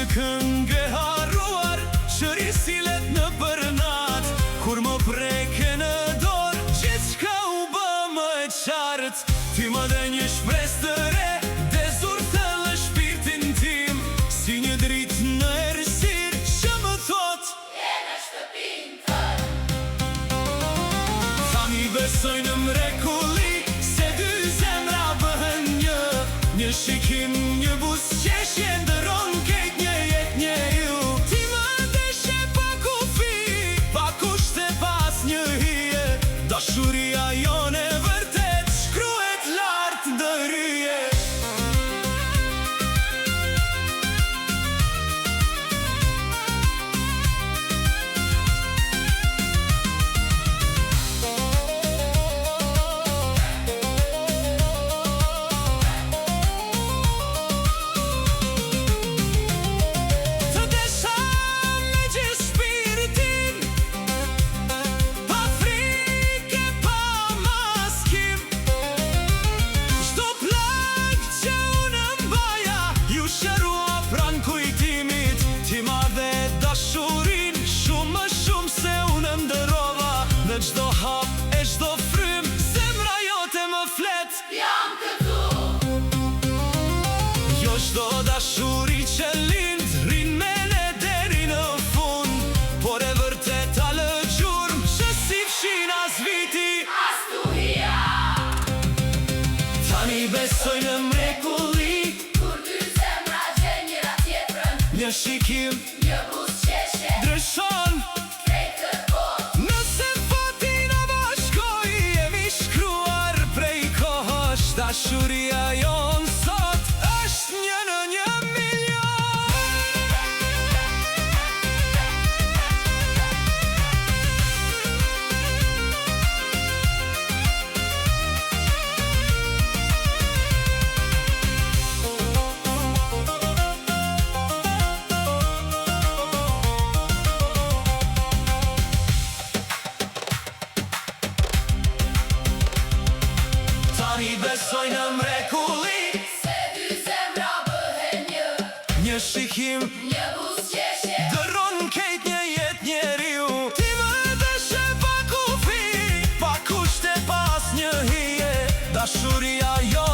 një këngë harruar që risilet në përnat. Kur më preke në dorë, gjithçka u bë më e qartë. Ti më dhe një shpresë të re, dhe zur thellë shpirtin tim. Si një dritë në errësirë që më thot je në shtëpinë tënde. Tani besoj në mrekulli, se dy zemra bëhen një. Një shikim, një buzëqeshje ndërron krejt një jetë njeriu. Ti më ndeshe pa kufi, pa kushte pas një hije. Dashuria jone vërtet shkruhet lart ndërhyje. Në gjdo hap e gjdo frym, zemra jote më flet. Jam këtu. Jo gjdo dashuri që lind, rin mene deri në fund. Por e vërtet a lë gjurm, që si fshin as viti As tuhia. Tani besoj në mrekulli, Kur dy zemra gjen njëra tjetrën, një shikim një buzëqeshje ndryshon. krejt të botë. Nëse fati na bashkoi, jemi shkruar prej kohësh. Dashuria jon sot është një në 1.000.000. Tani besoj në mrekulli, Se dy zemra bëhen një, një shikim një buzëqeshje dëron krejt një jetë njeriu. Ti më ndeshe pa kufi, pa kushte pas një hije. Dashuria jo